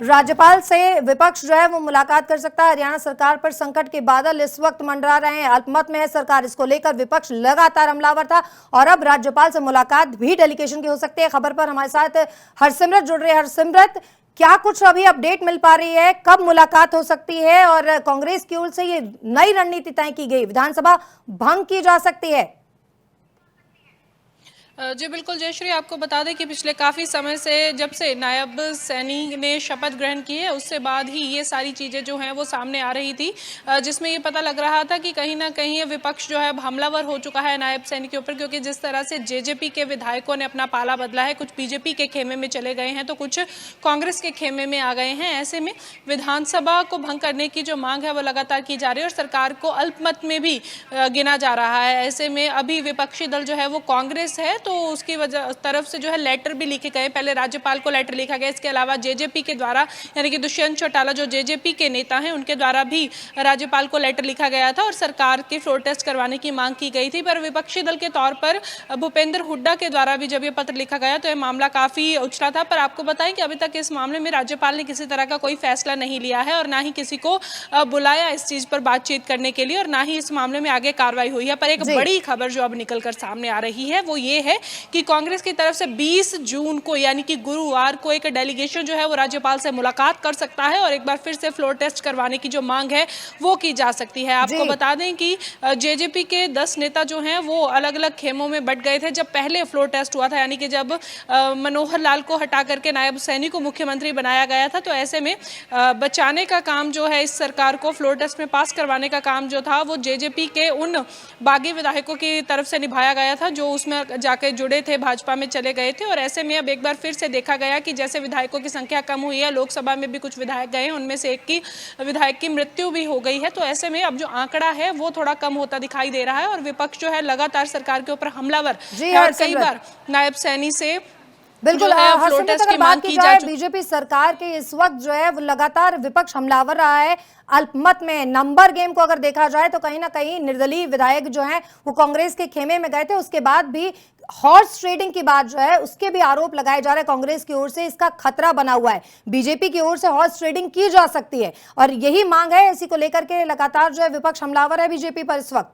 राज्यपाल से विपक्ष जो है वो मुलाकात कर सकता है। हरियाणा सरकार पर संकट के बादल इस वक्त मंडरा रहे हैं, अल्पमत में है सरकार। इसको लेकर विपक्ष लगातार हमलावर था और अब राज्यपाल से मुलाकात भी डेलीगेशन की हो सकती है। खबर पर हमारे साथ हरसिमरत जुड़ रही है। हरसिमरत, क्या कुछ अभी अपडेट मिल पा रही है, कब मुलाकात हो सकती है और कांग्रेस की ओर से ये नई रणनीति तय की गई, विधानसभा भंग की जा सकती है? जी बिल्कुल जयश्री, आपको बता दें कि पिछले काफ़ी समय से जब से नायब सैनी ने शपथ ग्रहण की है उससे बाद ही ये सारी चीज़ें जो हैं वो सामने आ रही थी, जिसमें ये पता लग रहा था कि कहीं ना कहीं विपक्ष जो है हमलावर हो चुका है नायब सैनी के ऊपर, क्योंकि जिस तरह से जेजेपी के विधायकों ने अपना पाला बदला है, कुछ बीजेपी के खेमे में चले गए हैं तो कुछ कांग्रेस के खेमे में आ गए हैं। ऐसे में विधानसभा को भंग करने की जो मांग है वो लगातार की जा रही है और सरकार को अल्पमत में भी गिना जा रहा है। ऐसे में अभी विपक्षी दल जो है वो कांग्रेस है, तो उसकी वजह तरफ से जो है लेटर भी लिखे गए। पहले राज्यपाल को लेटर लिखा गया, इसके अलावा जेजेपी के द्वारा यानी कि दुष्यंत चौटाला जो जेजेपी के नेता हैं उनके द्वारा भी राज्यपाल को लेटर लिखा गया था और सरकार के फ्लोर टेस्ट करवाने की मांग की गई थी। पर विपक्षी दल के तौर पर भूपेंद्र हुड्डा के द्वारा भी जब ये पत्र लिखा गया तो यह मामला काफी उछला था। पर आपको बताएं कि अभी तक इस मामले में राज्यपाल ने किसी तरह का कोई फैसला नहीं लिया है और ना ही किसी को बुलाया इस चीज पर बातचीत करने के लिए और ना ही इस मामले में आगे कार्रवाई हुई है। पर एक बड़ी खबर जो अब निकलकर सामने आ रही है वो ये है कि कांग्रेस की तरफ से 20 जून को यानी कि गुरुवार को एक डेलीगेशन जो है वो राज्यपाल से मुलाकात कर सकता है और एक बार फिर से फ्लोर टेस्ट करवाने की जो मांग है वो की जा सकती है। आपको बता दें कि जेजेपी के 10 नेता जो हैं वो अलग अलग खेमों में बट गए थे जब पहले फ्लोर टेस्ट हुआ था, यानी कि जब मनोहर लाल को हटा करके नायब सैनी को मुख्यमंत्री बनाया गया था। तो ऐसे में बचाने का काम जो है इस सरकार को फ्लोर टेस्ट में पास करवाने का काम जो था वो जेजेपी के उन बागी विधायकों की तरफ से निभाया गया था जो उसमें जाके जुड़े थे, भाजपा में चले गए थे। और ऐसे में अब एक बार फिर से देखा गया कि जैसे विधायकों की संख्या कम हुई है, लोकसभा में भी कुछ विधायक गए हैं, उनमें से एक की विधायक की मृत्यु भी हो गई है। तो ऐसे में अब जो आंकड़ा है वो थोड़ा कम होता दिखाई दे रहा है और विपक्ष जो है लगातार सरकार के ऊपर हमलावर और कई बार नायब सैनी से बिल्कुल अगर बात की जाए बीजेपी सरकार के इस वक्त जो है वो लगातार विपक्ष हमलावर रहा है। अल्पमत में नंबर गेम को अगर देखा जाए तो कहीं ना कहीं निर्दलीय विधायक जो हैं वो कांग्रेस के खेमे में गए थे। उसके बाद भी हॉर्स ट्रेडिंग की बात जो है उसके भी आरोप लगाए जा रहे हैं कांग्रेस की ओर से, इसका खतरा बना हुआ है। बीजेपी की ओर से हॉर्स ट्रेडिंग की जा सकती है और यही मांग है, इसी को लेकर के लगातार जो है विपक्ष हमलावर है बीजेपी पर इस वक्त।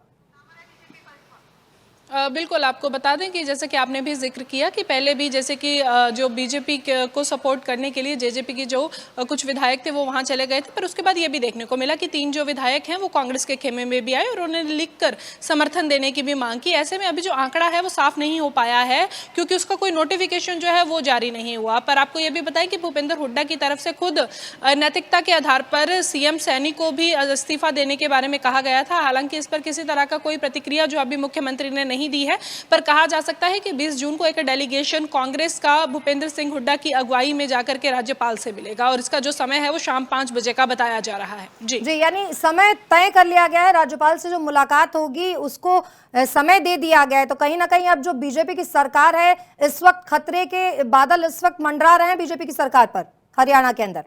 बिल्कुल, आपको बता दें कि जैसे कि आपने भी जिक्र किया कि पहले भी जैसे कि जो बीजेपी को सपोर्ट करने के लिए जेजेपी के जो कुछ विधायक थे वो वहां चले गए थे, पर उसके बाद ये भी देखने को मिला कि 3 जो विधायक हैं वो कांग्रेस के खेमे में भी आए और उन्होंने लिखकर समर्थन देने की भी मांग की। ऐसे में अभी जो आंकड़ा है वो साफ नहीं हो पाया है क्योंकि उसका कोई नोटिफिकेशन जो है वो जारी नहीं हुआ। पर आपको ये भी बताएं कि भूपेंद्र हुड्डा की तरफ से खुद नैतिकता के आधार पर सीएम सैनी को भी इस्तीफा देने के बारे में कहा गया था। हालांकि इस पर किसी तरह का कोई प्रतिक्रिया जो अभी मुख्यमंत्री ने नहीं दी है, पर कहा जा सकता है कि 20 जून को एक डेलीगेशन कांग्रेस का भूपेंद्र सिंह हुड्डा की अगुवाई में जाकर के राज्यपाल से मिलेगा और इसका जो समय है वो शाम 5 बजे का बताया जा रहा है। जी यानी समय तय कर लिया गया है, राज्यपाल से जो मुलाकात होगी उसको समय दे दिया गया है। तो कहीं ना कहीं अब जो बीजेपी की सरकार है इस वक्त खतरे के बादल इस वक्त मंडरा रहे हैं बीजेपी की सरकार पर हरियाणा के अंदर।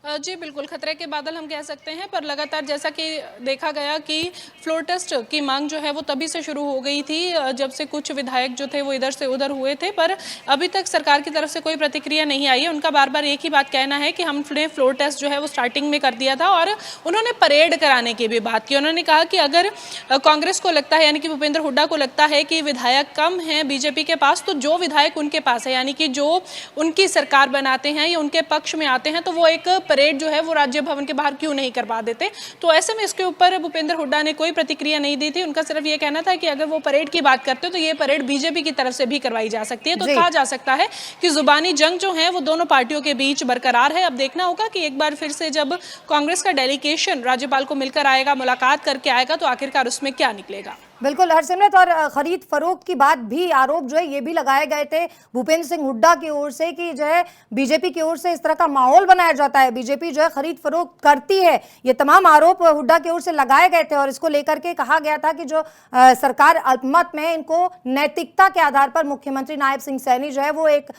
जी बिल्कुल, खतरे के बादल हम कह सकते हैं, पर लगातार जैसा कि देखा गया कि फ्लोर टेस्ट की मांग जो है वो तभी से शुरू हो गई थी जब से कुछ विधायक जो थे वो इधर से उधर हुए थे, पर अभी तक सरकार की तरफ से कोई प्रतिक्रिया नहीं आई है। उनका बार बार एक ही बात कहना है कि हमने फ्लोर टेस्ट जो है वो स्टार्टिंग में कर दिया था और उन्होंने परेड कराने की भी बात की। उन्होंने कहा कि अगर कांग्रेस को लगता है यानी कि भूपेंद्र हुड्डा को लगता है कि विधायक कम है बीजेपी के पास, तो जो विधायक उनके पास है यानी कि जो उनकी सरकार बनाते हैं या उनके पक्ष में आते हैं तो वो एक परेड जो है वो राज्य भवन के बाहर क्यों नहीं करवा देते। तो ऐसे में इसके ऊपर भूपेंद्र हुड्डा ने कोई प्रतिक्रिया नहीं दी थी। उनका सिर्फ ये कहना था कि अगर वो परेड की बात करते हो तो ये परेड बीजेपी की तरफ से भी करवाई जा सकती है। तो कहा जा सकता है कि जुबानी जंग जो है वो दोनों पार्टियों के बीच बरकरार है। अब देखना होगा कि एक बार फिर से जब कांग्रेस का डेलीगेशन राज्यपाल को मिलकर आएगा, मुलाकात करके आएगा, तो आखिरकार उसमें क्या निकलेगा। बिल्कुल हरसिमरत, और खरीद फरोख्त की बात भी आरोप जो है ये भी लगाए गए थे भूपेंद्र सिंह हुड्डा की ओर से कि जो है बीजेपी की ओर से इस तरह का माहौल बनाया जाता है, बीजेपी जो है खरीद फरोख्त करती है। ये तमाम आरोप हुड्डा की ओर से लगाए गए थे और इसको लेकर के कहा गया था कि जो सरकार अल्पमत में इनको नैतिकता के आधार पर मुख्यमंत्री नायब सिंह सैनी जो है वो एक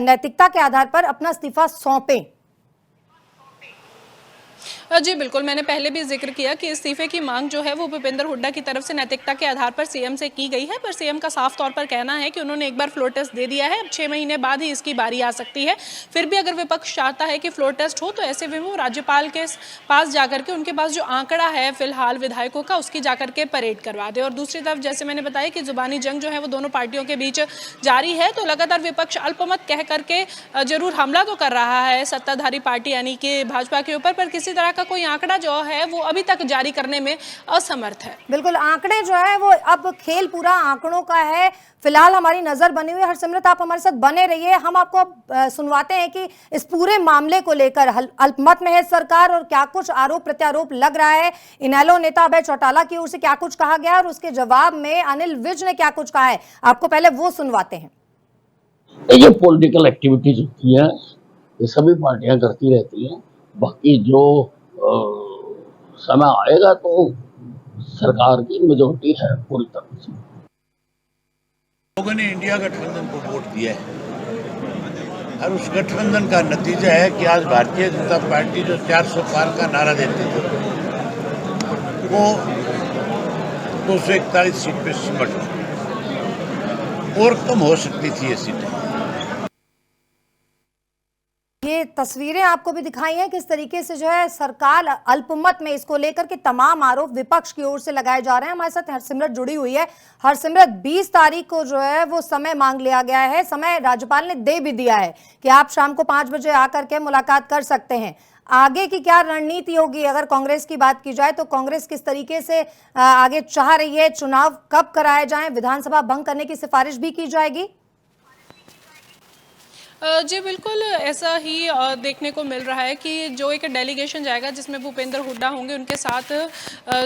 नैतिकता के आधार पर अपना इस्तीफा सौंपें। जी बिल्कुल, मैंने पहले भी जिक्र किया कि इस्तीफे की मांग जो है वो भूपेंद्र हुड्डा की तरफ से नैतिकता के आधार पर सीएम से की गई है, पर सीएम का साफ तौर पर कहना है कि उन्होंने एक बार फ्लोर टेस्ट दे दिया है, अब 6 महीने बाद ही इसकी बारी आ सकती है। फिर भी अगर विपक्ष चाहता है कि फ्लोर टेस्ट हो तो ऐसे में वो राज्यपाल के पास जाकर के उनके पास जो आंकड़ा है फिलहाल विधायकों का उसकी जाकर के परेड करवा दे। और दूसरी तरफ जैसे मैंने बताया कि जुबानी जंग जो है वो दोनों पार्टियों के बीच जारी है, तो लगातार विपक्ष अल्पमत कह करके जरूर हमला तो कर रहा है सत्ताधारी पार्टी यानी कि भाजपा के ऊपर, पर किसी तरह का कोई आंकड़ा जो है वो अभी तक जारी करने में असमर्थ है। बिल्कुल, आंकड़े जो है वो अब खेल पूरा आंकड़ों का है। फिलहाल हमारी नजर बनी हुई है। हरसिमरत, आप हमारे साथ बने रहिए, हम आपको अब सुनवाते हैं कि इस पूरे मामले को लेकर अल्पमत में है सरकार और क्या कुछ आरोप प्रत्यारोप लग रहा है। इनेलो नेता अभय चौटाला की ओर से क्या कुछ कहा गया और उसके जवाब में अनिल विज ने क्या कुछ कहा है, आपको पहले वो सुनवाते हैं। ये पॉलिटिकल एक्टिविटीज होती है, ये सभी पार्टियां करती रहती हैं। बाकी जो समय आएगा तो सरकार की मेजोरिटी है पूरी तरह से। लोगों ने इंडिया गठबंधन को वोट दिया है और उस गठबंधन का नतीजा है कि आज भारतीय जनता पार्टी जो 400 पार का नारा देते थे वो 241 सीट पे सिमट गई और कम हो सकती थी ये सीटें। ये तस्वीरें आपको भी दिखाई हैं किस तरीके से जो है सरकार अल्पमत में इसको लेकर के तमाम आरोप विपक्ष की ओर से लगाए जा रहे हैं। हमारे साथ हरसिमरत जुड़ी हुई है। हरसिमरत, 20 तारीख को जो है वो समय मांग लिया गया है, समय राज्यपाल ने दे भी दिया है कि आप शाम को 5 बजे आकर के मुलाकात कर सकते हैं। आगे की क्या रणनीति होगी? अगर कांग्रेस की बात की जाए तो कांग्रेस किस तरीके से आगे चाह रही है? चुनाव कब कराए जाएं? विधानसभा भंग करने की सिफारिश भी की जाएगी? जी बिल्कुल, ऐसा ही देखने को मिल रहा है कि जो एक डेलीगेशन जाएगा जिसमें भूपेंद्र हुड्डा होंगे, उनके साथ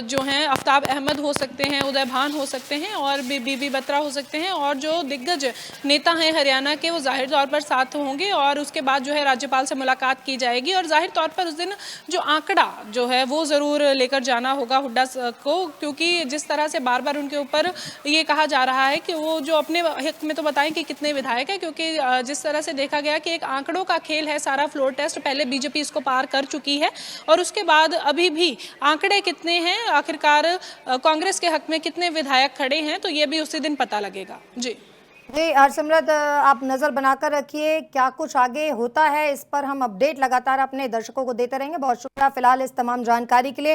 जो हैं आफ्ताब अहमद हो सकते हैं, उदय भान हो सकते हैं और बीबी बत्रा हो सकते हैं और जो दिग्गज नेता हैं हरियाणा के वो जाहिर तौर पर साथ होंगे और उसके बाद जो है राज्यपाल से मुलाकात की जाएगी और जाहिर तौर पर उस दिन जो आंकड़ा जो है वो ज़रूर लेकर जाना होगा हुड्डा को, क्योंकि जिस तरह से बार बार उनके ऊपर ये कहा जा रहा है कि वो जो अपने हक में तो बताएं कि कितने विधायक हैं, क्योंकि जिस तरह से देखा गया कि एक आंकड़ों का खेल है सारा फ्लोर टेस्ट, पहले बीजेपी इसको पार कर चुकी है और उसके बाद अभी भी आंकड़े कितने हैं, आखिरकार कांग्रेस के हक में कितने विधायक खड़े हैं, तो ये भी उसी दिन पता लगेगा। जी हरसिमरत, आप नजर बनाकर रखिए क्या कुछ आगे होता है, इस पर हम अपडेट लगातार अपने दर्शकों को देते रहेंगे। बहुत शुक्रिया फिलहाल इस तमाम जानकारी के लिए।